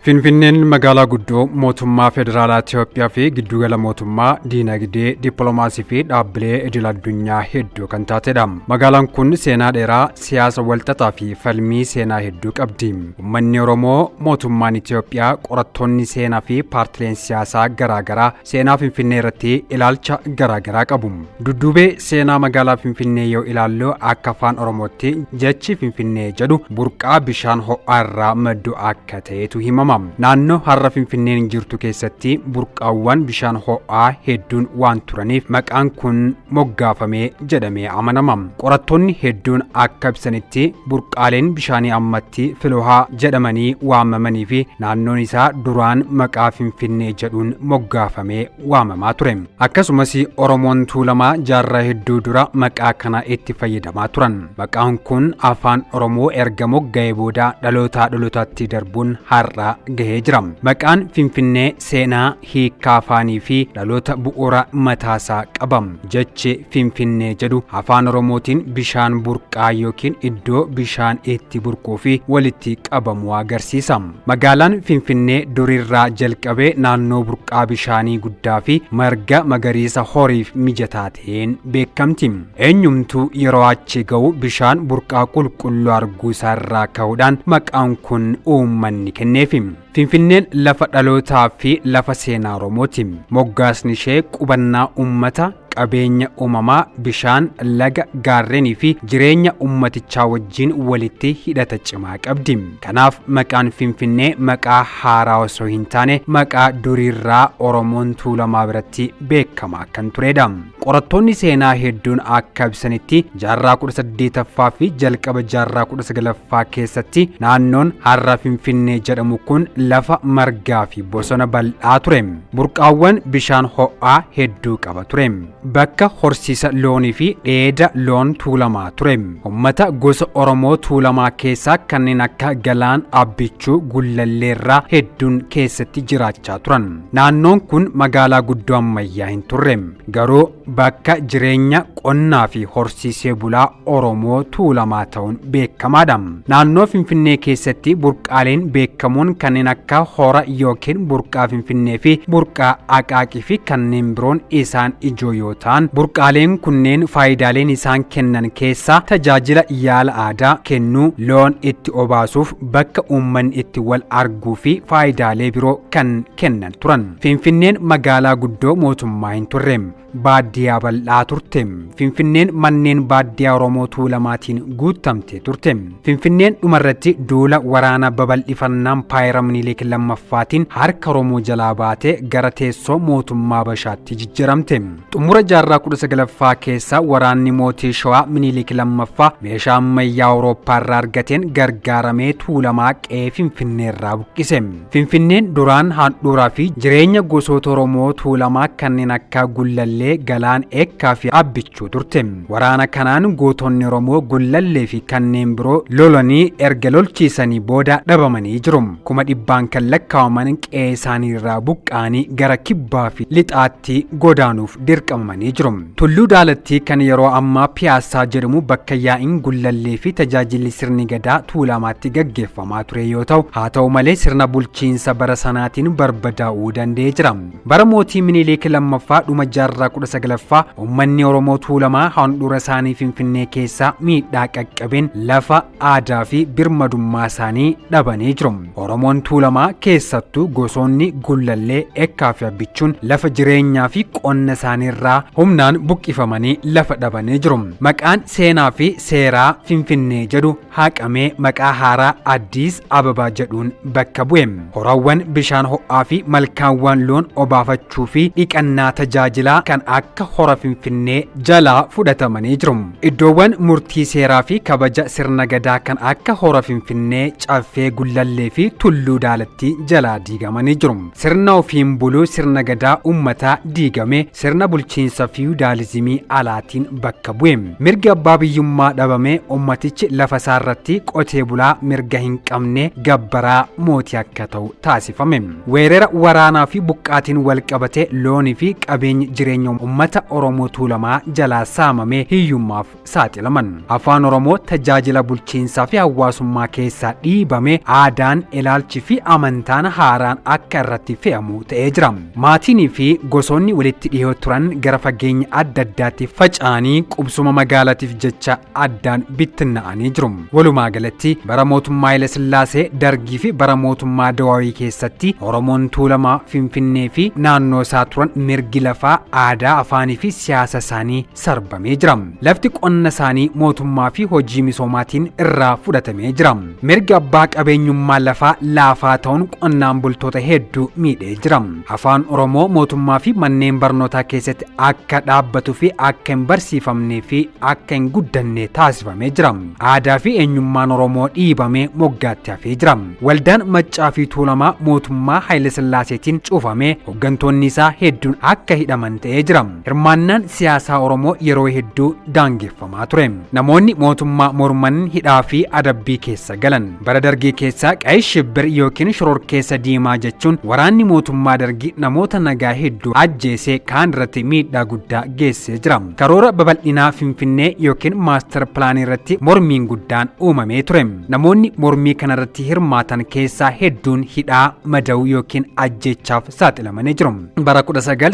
Finfinneen magaalaa guddoo mootummaa federaalaa Itoophiyaa fi giddugala mootummaa diinagdee dippiloomaasii fi dhaabbilee idil-addunyaa hedduu kan taatedha. Magaalaan kun seenaa dheeraa, siyaasa walxaxaa fi falmii seenaa hedduu qabdi. Uummanni Oromoo, mootummaan Itoophiyaa, qorattoonni seenaa fi paartileen siyaasaa garaagaraa seenaa Finfinnee irratti ilaalcha garaagaraa qabu. Dudduubee seenaa magaalaa Finfinnee yoo ilaallu akka afaan Oromootti jechi Finfinnee jedhu burqaa bishaan ho'aa irraa maddu akka ta'etu himama. Naannoo har'a Finfinneen jirtu keessatti burqaawwan bishaan ho'aa hedduun waan turaniif maqaan kun moggaafamee jedhamee amanama. Qorattoonni hedduun akka ibsanitti burqaaleen bishaanii ammatti Filohaa jedhamanii waamamanii fi naannoon isaa duraan maqaa Finfinnee jedhuun moggaafamee waamamaa ture. Akkasumas Oromoon Tuulamaa jaarraa hedduu dura maqaa kana itti fayyadamaa turan. Maqaan kun afaan Oromoo erga mogga'ee booda dhalootaa dhalootaatti darbuun har'a gahee jira. Maqaan Finfinnee seenaa, hiikaa afaanii fi dhaloota bu'uura mataasaa qaba. Jechi Finfinnee jedhu afaan Oromootiin bishaan burqaa yookiin iddoo bishaan itti burquu fi walitti qabamu agarsiisa. Magaalaan Finfinnee durirraa jalqabee naannoo burqaa bishaanii guddaa fi marga magariisa horiif mijataa ta'een beekamti. Eenyumtuu yeroo achi ga'u bishaan burqaa qulqulluu arguu isaarraa ka'uudhaan maqaan kun uummanni kenneefi. Finfinneen lafa dhalootaa fi lafa seenaa Oromooti. Moggaasni ishee qubannaa uummata, qabeenya uumamaa, bishaan, laga, gaarreenii fi jireenya uummatichaa wajjin walitti hidhata cimaa qabdi. Kanaaf maqaan Finfinnee maqaa haaraa osoo hin taane maqaa duriirraa Oromoon Tuulamaa biratti beekamaa kan turedha. Qorattoonni seenaa hedduun akka ibsanitti jaarraa 18ffaa fi jalqaba jaarraa 19ffaa keessatti naannoon har'a Finfinnee jedhamu kun lafa margaa fi bosona bal'aa ture. Burqaawwan bishaan ho'aa hedduu qaba ture. Bakka horsiisa loonii fi dheeda loon Tuulamaa ture. Uummata gosa Oromoo Tuulamaa keessaa kanneen akka Galaan, Abbichuu, Gullalleerraa hedduun keessatti jiraachaa turan. Naannoon kun magaalaa guddoo ammayyaa hin turre. Garuu bakka jireenya qonnaa fi horsiisee bulaa Oromoo Tuulamaa ta'uun beekamaadha. Naannoo Finfinnee keessatti burqaaleen beekamoon kanneen akka hora yookiin burqaa Finfinnee fi burqaa Aqaaqii fi kanneen biroon isaan ijoo yoo ta'an, burqaaleen kunneen faayidaaleen isaan kennan keessaa tajaajila yaala aadaa kennuu, loon itti obaasuuf, bakka uummanni itti wal arguu fi faayidaalee biroo kan kennan turan. Finfinneen magaalaa guddoo mootummaa hin turre. Baadiyyaa bal'aa turte. Finfinneen manneen baadiyyaa Oromoo Tuulamaatiin guutamte turte. Finfinneen dhumarratti duula waraana babal'ifannaan Paayira Minilik lammaffaatiin harka Oromoo jalaa baatee gara teessoo mootummaa Habashaatti jijjiiramte. Xumura jaarraa 19ffaa keessa waraanni mootii Shawaa Minilik lammaffaa meeshaa ammayyaa Awurooppaa irraa argateen gargaaramee Tuulamaa qe'ee Finfinnee irraa buqqise. Finfinneen duraan handhuuraa fi jireenya gosoota Oromoo Tuulamaa kanneen akka Gullallee, Galaan, Eekkaa fi Abbichuu turte. Waraana kanaan gootonni Oromoo Gullallee fi kanneen biroo lolanii erga lolchiisanii booda dhabamanii jiru. Kuma dhibbaan kan lakkaa'aman qe'ee isaanii irraa buqqaanii gara kibbaa fi lixaatti godaanuuf dirqamanii jiru. Tulluu Daalattii kan yeroo ammaa Piyaasaa jedhamu bakka yaa'iin Gullallee fi tajaajilli sirni gadaa Tuulamaatti gaggeeffamaa ture yoo ta'u, haa ta'u malee sirna bulchiinsa bara sanaatiin barbadaa'uu danda'ee jira. Bara mootii Minilik lammaffaa dhuma jaarraa 19ffaa uummanni Oromoo Tuulamaa handhuura isaanii Finfinnee keessaa miidhaa qaqqabeen lafa aadaa fi birmadummaa isaanii dhabanii jiru. Oromoon Tuulamaa keessattuu gosoonni Gullallee, Eekkaa fi Abbichuun lafa jireenyaa fi qonna isaaniirraa humnaan buqqifamanii lafa dhabanii jiru. Maqaan seenaa fi seeraa Finfinnee jedhu haqamee maqaa haaraa Addis Ababaa jedhuun bakka bu'e. Horawwan bishaan ho'aa fi malkaawwan loon obaafachuu fi dhiqannaa tajaajilaa kan akka hora Finfinnee jalaa fudhatamanii jiru. Iddoowwan murtii seeraa fi kabaja sirna gadaa kan akka hora Finfinnee, Caffee Gullallee fi Tulluu Daalattii jalaa diigamanii jiru. Sirna ofiin buluu sirna gadaa uummataa diigame sirna bulchiinsa fiyudaalizimii alaatiin bakka bu'e. Mirga abbaa biyyummaa dhabame uummatichi lafa isaarratti qotee bulaa mirga hin qabne gabbaraa mootii akka ta'u taasifame. Weerara waraanaa fi buqqaatiin wal qabate loonii fi qabeenya jireenya qabeenya uummata Oromoo Tuulamaa jalaa saamamee hiyyummaaf saaxilaman. Afaan Oromoo tajaajila bulchiinsaa fi hawaasummaa keessaa dhiibame aadaan, ilaalchi fi amantaan haaraan akka irratti fe'amu ta'ee jira. Maatiin fi gosoonni walitti dhiyoo turan gara fageenya adda addaatti faca'anii qubsuma magaalaatiif jecha addaan bittinna'anii jiru. Walumaa galatti bara mootummaa Haile Sillaasee, Dargii fi bara mootummaa Dawaawii keessatti Oromoon Tuulamaa Finfinnee fi naannoo isaa turan mirgi lafaa, aadaa, afaanii fi siyaasa isaanii sarbamee jira. Lafti qonna isaanii mootummaa fi hojii misoomaatiin irraa fudhatamee jira. Mirgi abbaa qabeenyummaa lafaa laafaa ta'uun qonnaan bultoota hedduu miidhee jira. Afaan Oromoo mootummaa fi manneen barnootaa keessatti akka dhaabbatuu fi akka hin barsiifamnee fi akka hin guddanne taasifamee jira. Aadaa fi eenyummaan Oromoo dhiibamee moggaatti hafee jira. Waldaan Maccaa fi Tuulamaa mootummaa Haile Sillaaseetiin cufamee hooggantoonni isaa hedduun akka hidhaman ta'ee jira. Hirmaannaan siyaasaa Oromoo yeroo hedduu daangeffamaa ture. Namoonni mootummaa morman hidhaa fi adabbii keessa galan. Bara Dargii keessa Qayi Shibbir yookiin shororkeessa diimaa jechuun waraanni mootummaa Dargii namoota nagaa hedduu ajjeesee kaan irratti miidhaa guddaa geessee jira. Karoora babal'inaa Finfinnee yookiin maaster pilaanii irratti mormiin guddaan uumamee ture. Namoonni mormii kana irratti hirmaatan keessaa hedduun hidhaa, madaa'uu yookiin ajjeechaaf saaxilamanii jiru. Bara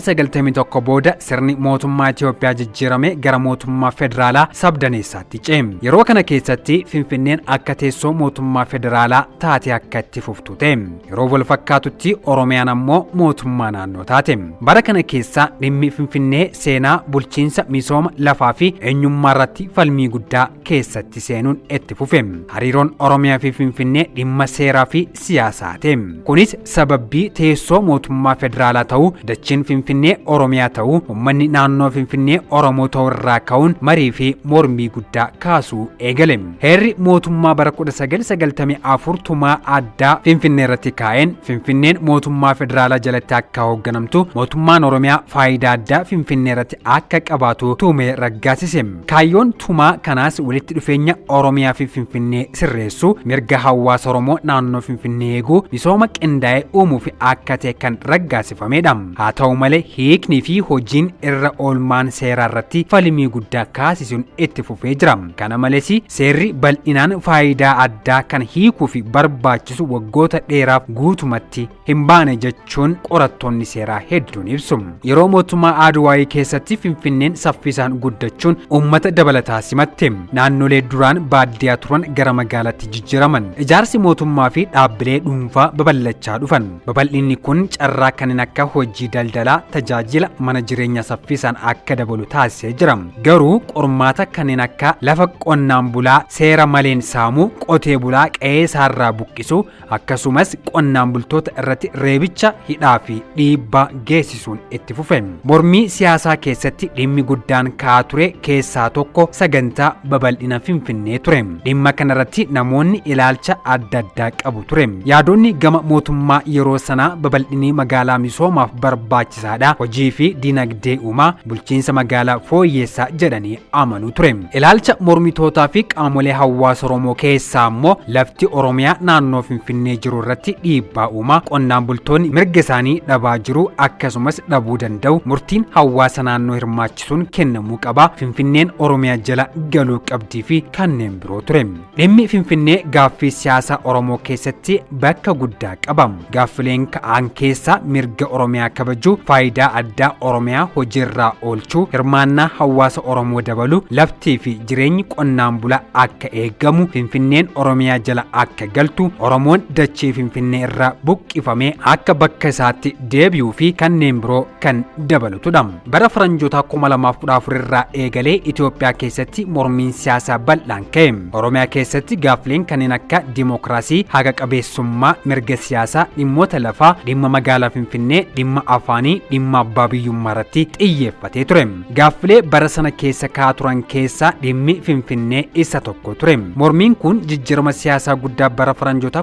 1991 booda sirni mootummaa Itoophiyaa jijjiirame gara mootummaa federaalaa sabdaneessaatti ce'e. Yeroo kana keessatti Finfinneen akka teessoo mootummaa federaalaa taate akka itti fuftu ta'e. Yeroo wal fakkaatutti Oromiyaan ammoo mootummaa naannoo taate. Bara kana keessa dhimmi Finfinnee seenaa, bulchiinsa, misooma lafaa fi eenyummaa irratti falmii guddaa keessatti seenuun itti fufe. Hariiroon Oromiyaa fi Finfinnee dhimma seeraa fi siyaasaa ta'e. Kunis sababbii teessoo mootummaa federaalaa ta'uu, dachiin Finfinnee Oromiyaa ta'uu, uummanni naannoo Finfinnee Oromoo ta'uu irraa ka'uun marii fi mormii guddaa kaasuu eegale. Heerri mootummaa bara 1994 tumaa addaa Finfinnee irratti kaa'een Finfinneen mootummaa federaalaa jalatti akka hoogganamtu, mootummaan Oromiyaa faayidaa addaa Finfinnee irratti akka qabaatu tumee raggaasise. Kaayyoon tumaa kanaas walitti dhufeenya Oromiyaa fi Finfinnee sirreessuu, mirga hawaasa Oromoo naannoo Finfinnee eeguu, misooma qindaa'ee uumuu fi akka ta'e kan raggaasifamedha. Haa ta'u malee hiiknii fi hojiin irra oolmaan seeraa irratti falmii guddaa kaasisuun itti fufee jira. Kana malees seerri bal'inaan faayidaa addaa kan hiikuu fi barbaachisu waggoota dheeraaf guutumatti hin baane jechuun qorattoonni seeraa hedduun ibsu. Yeroo mootummaa Adwaayii keessatti Finfinneen saffisaan guddachuun uummata dabalataa simatte. Naannolee duraan baadiyyaa turan gara magaalaatti jijjiiraman. Ijaarsi mootummaa fi dhaabbilee dhuunfaa babal'achaa dhufan. Babal'inni kun carraa kanneen akka hojii daldalaa, tajaajila mana jireenyaa saffisaan akka dabalu taasisee jira. Garuu qormaata kanneen akka lafa qonnaan bulaa seera maleen saamuu, qotee bulaa qe'ee isaarraa buqqisuu, akkasumas qonnaan bultoota irratti reebicha, hidhaa fi dhiibbaa geessisuun itti fufe. Mormii siyaasaa keessatti dhimmi guddaan ka'aa ture keessaa tokko sagantaa babal'ina Finfinnee ture. Dhimma kanarratti namoonni ilaalcha adda addaa qabu ture. Yaadonni gama mootummaa yeroo sanaa babal'inni magaalaa misoomaaf barbaachisaadha, hojii fi dinagdee uumaa, bulchiinsa magaalaa fooyyeessaa jedhanii amanuu ture. Ilaalcha mormitootaa fi qaamolee hawaasa Oromoo keessaa immoo lafti Oromiyaa naannoo Finfinnee jiru irratti dhiibbaa uumaa, qonnaan bultoonni mirga isaanii dhabaa jiru akkasumas dhabuu danda'u, murtiin hawaasa naannoo hirmaachisuun kennamuu qaba, Finfinneen Oromiyaa jala galuu qabdii fi kanneen biroo ture. Dhimmi Finfinnee gaaffii siyaasaa Oromoo keessatti bakka guddaa qaba. Gaaffileen ka'an keessaa mirga Oromiyaa kabajuu, faayidaa addaa Oromiyaa hojiirraa oolchuu, hirmaannaa hawaasa Oromoo dabaluu, laftii fi jireenyi qonnaan bulaa akka eegamu, Finfinneen Oromiyaa jala akka galtu, Oromoon dachee Finfinnee irraa buqqifamee akka bakka isaatti deebi'uu fi kanneen biroo kan dabalutudha. Bara faranjoota 2014 irraa eegalee Itoophiyaa keessatti mormiin siyaasaa bal'aan ka'e. Oromiyaa keessatti gaaffileen kanneen akka dimookiraasii, haqa qabeessummaa, mirga siyaasaa, dhimmoota lafaa, dhimma magaalaa Finfinnee, dhimma afaanii, dhimma abbaa biyyummaa irratti xiyyeeffatee ture. Gaaffilee bara sana keessa ka'aa turan keessaa dhimmi Finfinnee isa tokko ture. Mormiin kun jijjiirama siyaasaa guddaa bara faranjoota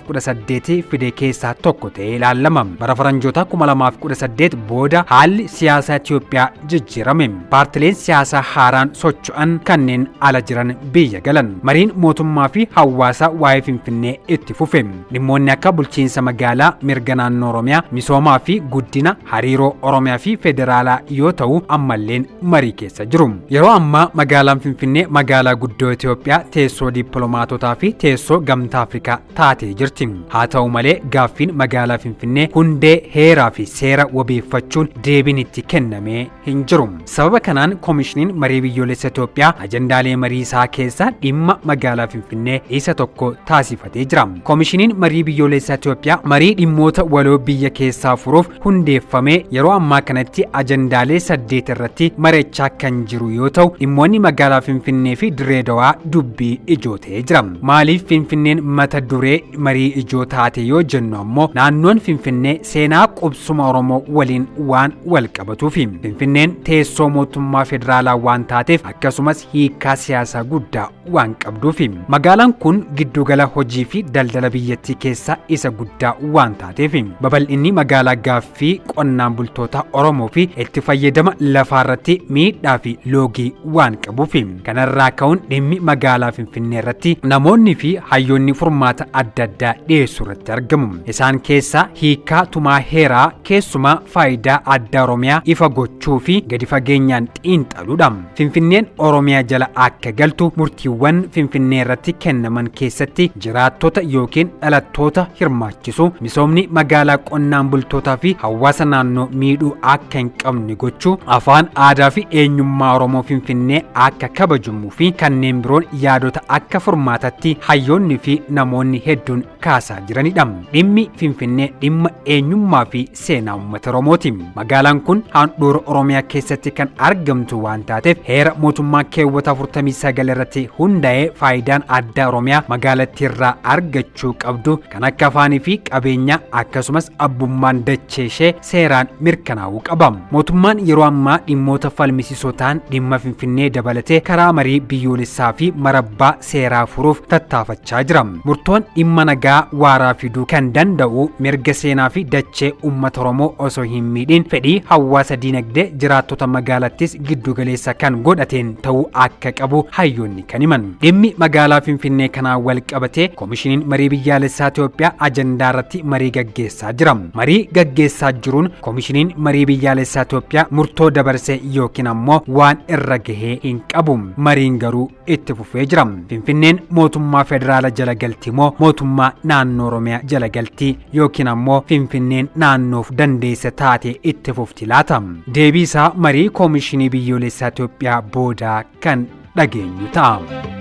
2018 fide keessaa tokko ta'ee ilaalama. Bara faranjoota 2018 booda haalli siyaasaa Itoophiyaa jijjiirame. Paartileen siyaasaa haaraan socho'an kanneen ala jiran biyya galan. Mariin mootummaa fi hawaasaa waa'ee Finfinnee itti fufe. Dhimmoonni akka bulchiinsa magaalaa, mirga naannoo Oromiyaa, misoomaa fi guddina, hariiroo Oromiyaa fi federaalaa yoo ta'u ammalleen marii keessa jiru. Yeroo ammaa magaalaan Finfinnee magaalaa guddoo Itoophiyaa teessoo dippiloomaatotaa fi teessoo gamtaa Afrikaa taatee jirti. Haa ta'u malee gaaffiin magaalaa Finfinnee hundee heeraa fi seera wabeeffachuun deebiin itti kennamee hin jiru. Sababa kanaan koomishiniin marii biyyoolessa Itoophiyaa ajandaalee marii isaa keessaa dhimma magaalaa Finfinnee isa tokko taasifatee jira. Koomishiniin marii biyyoolessa Itoophiyaa marii dhimmoota waloo biyya keessaa furuuf hundeeffamee yeroo ammaa kanatti ajandaalee 8 irratti mari'achaa kan jiru yoo ta'u dhimmoonni magaalaa Finfinnee fi Direedawaa dubbii ijoo ta'ee jira. Maaliif Finfinneen mata duree marii ijoo taate yoo jennu ammoo naannoon Finfinnee seenaa qubsuma Oromoo waliin waan wal qabatuuf Finfinneen teessoo mootummaa federaalaa waan taateef akkasumas hiikaa siyaasaa guddaa waan qabduuf magaalaan kun giddugala hojii fi daldala biyyattii keessaa isa guddaa waan taateef babal'inni magaalaa gaaffii qonnaan bultoota Oromoo fi itti fayyadama lafaarratti miidhaa fi loogii waan qabuuf kanarraa ka'uun dhimmi magaalaa Finfinnee irratti namoonni fi hayyoonni furmaata adda addaa dhiyeessuu irratti argamu. Isaan keessaa hiikaa tumaa heeraa keessumaa faayidaa addaa Oromiyaa ifa gochuu fi gadi fageenyaan xiinxaluudha. Finfinneen Oromiyaa jala akka galtu murtiiwwan Finfinnee irratti kennaman keessatti jiraattota yookiin dhalattoota hirmaachisu misoomni magaalaa qonnaan bultootaa fi hawaasa naannoo miidhuu akka hin qabne gochuu afaan aadaa fi eenyummaa Oromoo Finfinnee akka kabajamuu fi kanneen biroon yaadota akka furmaatatti hayyoonni fi namoonni hedduun kaasaa jiranidha. Dhimmi Finfinnee dhimma eenyummaa fi seenaa uummata Oromooti. Magaalaan kun handhuura Oromiyaa keessatti kan argamtu waan taateef heera mootummaa keewwata 49 irratti hundaa'ee faayidaan addaa Oromiyaa magaalattii irraa argachuu qabdu kan akka afaanii fi qabeenyaa akkasumas abbummaan dachee ishee seeraan mirkanaa'uu qaba. Mootummaan yeroo ammaa dhimmoota falmisiisotaan dhimma Finfinnee dabalatee karaa marii biyyoolessaa fi marabbaa seeraa furuuf tattaafachaa jira. Murtoon dhimma nagaa waaraa fiduu kan danda'u mirga seenaa fi dachee uummata Oromoo osoo hin miidhin fedhii hawaasa diinagdee jiraattota magaalattis giddugaleessa kan godhateen ta'uu akka qabu hayyoonni kan himan. Dhimmi magaalaa Finfinnee kanaan wal qabatee koomishiniin marii biyyaalessaa Itoophiyaa ajandaa irratti marii gaggeessaa jira. Marii gaggeessaa jiruun koomishiniin marii biyyaalessaa Itoophiyaa murtoo dabarsee yookiin ammoo waan irra gahee hin qabu. Mariin garuu itti fufee jira. Finfinneen mootummaa federaalaa jala galti moo mootummaa naannoo Oromiyaa jala galti yookiin ammoo Finfinneen naannoof dandeessa taate itti fufti laata? Deebii isaa marii koomishinii biyyoolessaa Itoophiyaa booda kan dhageenyu ta'a.